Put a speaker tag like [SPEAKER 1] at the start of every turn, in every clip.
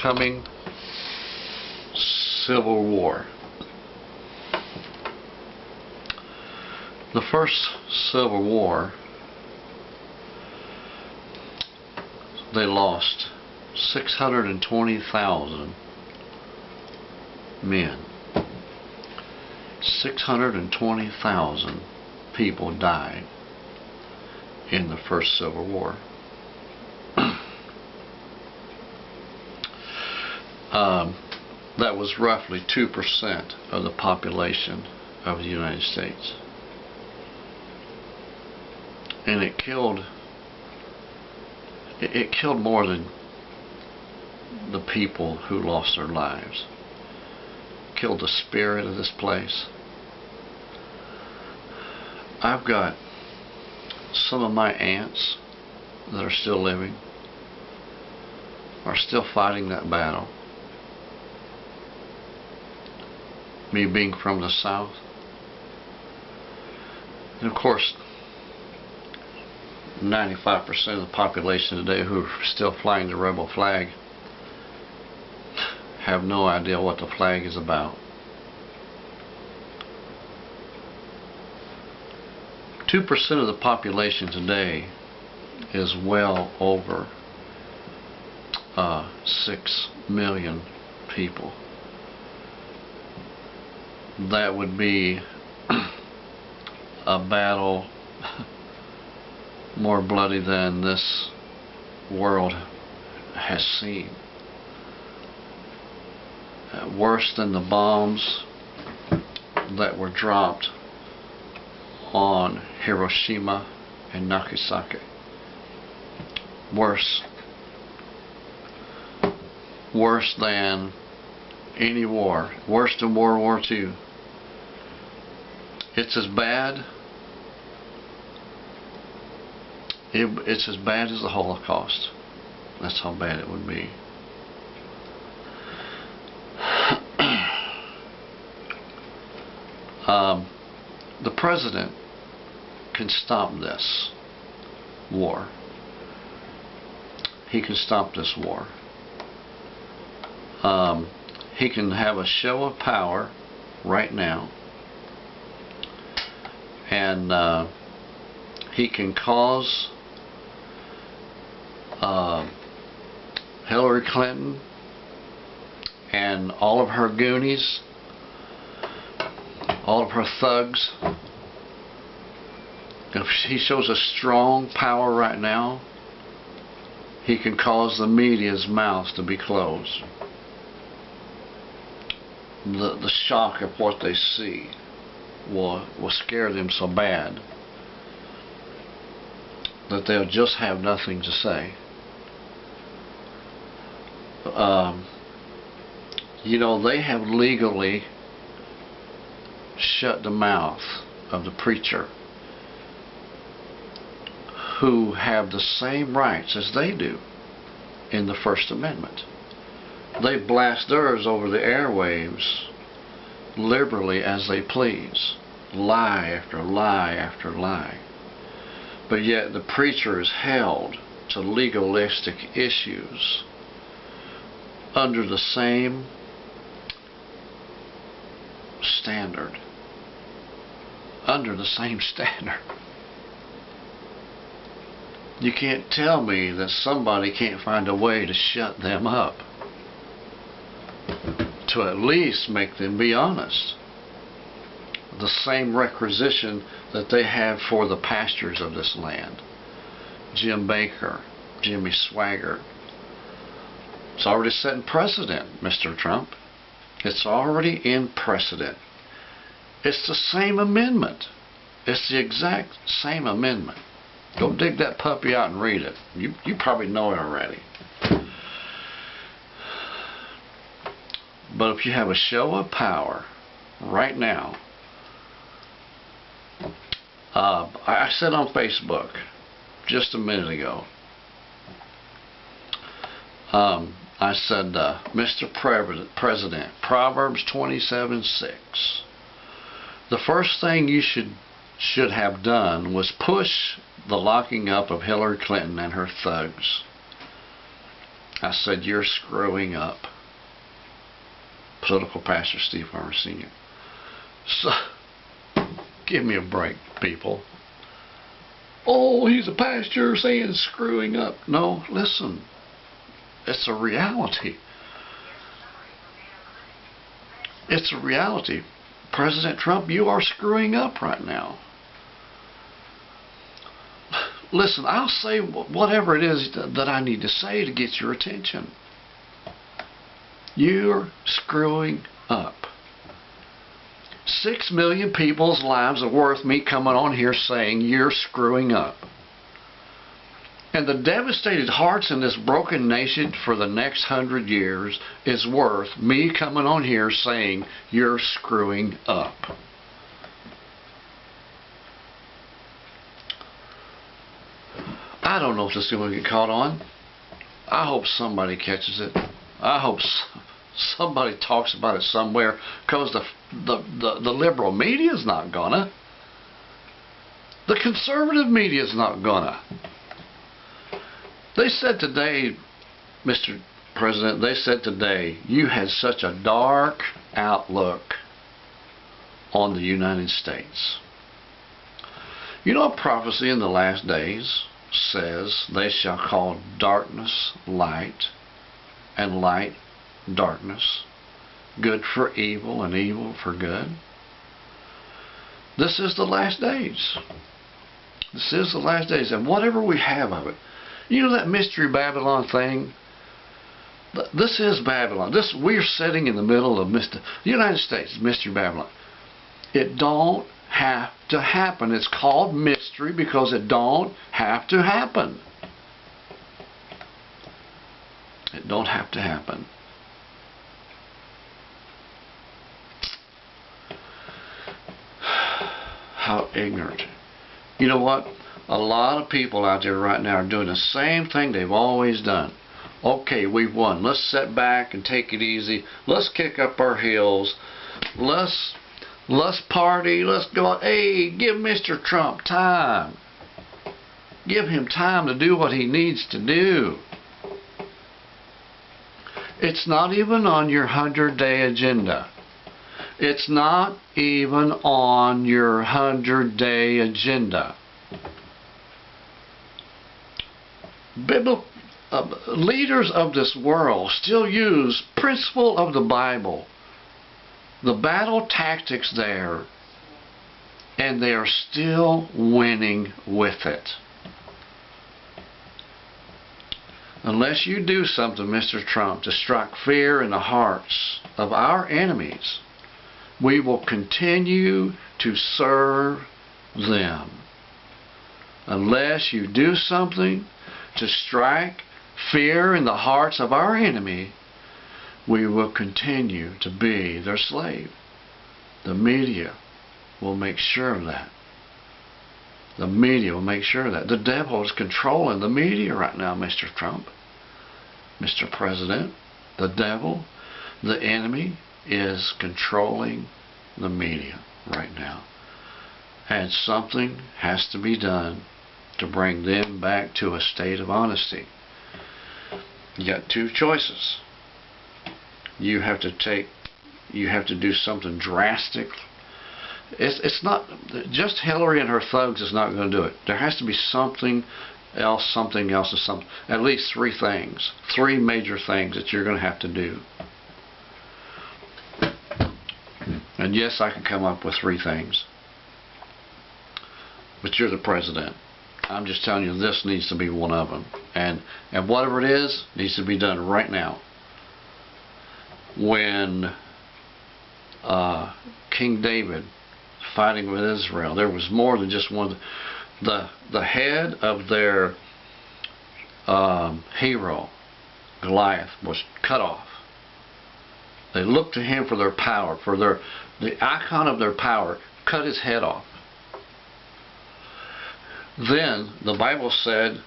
[SPEAKER 1] coming Civil War. The first Civil War, they lost 620,000 men. 620,000 people died in the first Civil War. That was roughly 2% of the population of the United States. And it killed more than the people who lost their lives. It killed the spirit of this place. I've got some of my aunts that are still living, are still fighting that battle. Me being from the South. And of course, 95% of the population today who are still flying the rebel flag have no idea what the flag is about. 2% of the population today is well over 6 million people. That would be a battle more bloody than this world has seen. Worse than the bombs that were dropped on Hiroshima and Nagasaki. Worse than any war. Worse than World War II. It's as bad. It's as bad as the Holocaust. That's how bad it would be. The president can stop this war. He can stop this war. He can have a show of power right now, and he can cause Hillary Clinton and all of her goonies, all of her thugs. If he shows a strong power right now, he can cause the media's mouths to be closed. The shock of what they see will scare them so bad that they'll just have nothing to say. You know, they have legally shut the mouth of the preacher who have the same rights as they do in the First Amendment. They blast theirs over the airwaves liberally as they please. Lie after lie after lie. But yet the preacher is held to legalistic issues under the same standard. Under the same standard. You can't tell me that somebody can't find a way to shut them up. To at least make them be honest. The same requisition that they have for the pastors of this land. Jim Baker, Jimmy Swaggart. It's already set in precedent, Mr. Trump. It's already in precedent. It's the same amendment. It's the exact same amendment. Go dig that puppy out and read it. You probably know it already. But if you have a show of power right now, I said on Facebook just a minute ago, I said, Mr. President, Proverbs 27:6. The first thing you should have done was push the locking up of Hillary Clinton and her thugs. I said, you're screwing up. Political pastor Steve Farmer Sr. So, give me a break, people. Oh, he's a pastor saying screwing up. No, listen. It's a reality. It's a reality. President Trump, you are screwing up right now. Listen, I'll say whatever it is that I need to say to get your attention. You're screwing up. 6 million people's lives are worth me coming on here saying you're screwing up. And the devastated hearts in this broken nation for the next 100 years is worth me coming on here saying you're screwing up. I don't know if this is going to get caught on. I hope somebody catches it. I hope somebody talks about it somewhere, because the liberal media is not gonna. The conservative media is not gonna. They said today, Mr. President, they said today, you had such a dark outlook on the United States. You know, prophecy in the last days says they shall call darkness light and light darkness, good for evil and evil for good. This is the last days. This is the last days, and whatever we have of it. You know that Mystery Babylon thing? This is Babylon. We're sitting in the middle of the United States, Mystery Babylon. It don't have to happen. It's called mystery because it don't have to happen. It don't have to happen. How ignorant. You know what? A lot of people out there right now are doing the same thing they've always done. Okay, we've won. Let's sit back and take it easy. Let's kick up our heels. Let's party. Let's go out. Hey, give Mr. Trump time. Give him time to do what he needs to do. It's not even on your 100-day agenda. It's not even on your 100-day agenda. Leaders of this world still use principle of the Bible, the battle tactics there, and they are still winning with it. Unless you do something, Mr. Trump, to strike fear in the hearts of our enemies, we will continue to serve them. Unless you do something to strike fear in the hearts of our enemy, we will continue to be their slave. The media will make sure of that. The media will make sure of that. The devil is controlling the media right now, Mr. Trump. Mr. President, the devil, the enemy, is controlling the media right now. And something has to be done to bring them back to a state of honesty. You got two choices. You have to do something drastic. It's not just Hillary and her thugs is not going to do it. There has to be something else, and at least three things, three major things that you're going to have to do. And yes, I can come up with three things. But you're the president. I'm just telling you, this needs to be one of them. And whatever it is, needs to be done right now. When King David fighting with Israel, there was more than just one. The head of their hero, Goliath, was cut off. They looked to him for their power, for the icon of their power, cut his head off. Then the Bible said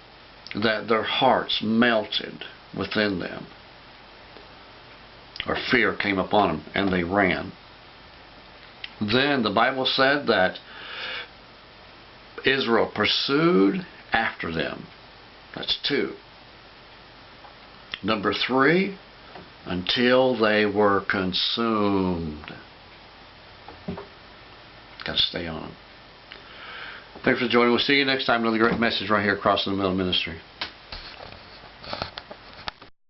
[SPEAKER 1] that their hearts melted within them, or fear came upon them, and they ran. Then the Bible said that Israel pursued after them. That's two. Number 3, until they were consumed. Got to stay on them. Thanks for joining. We'll see you next time. Another great message right here across the Middle Ministry.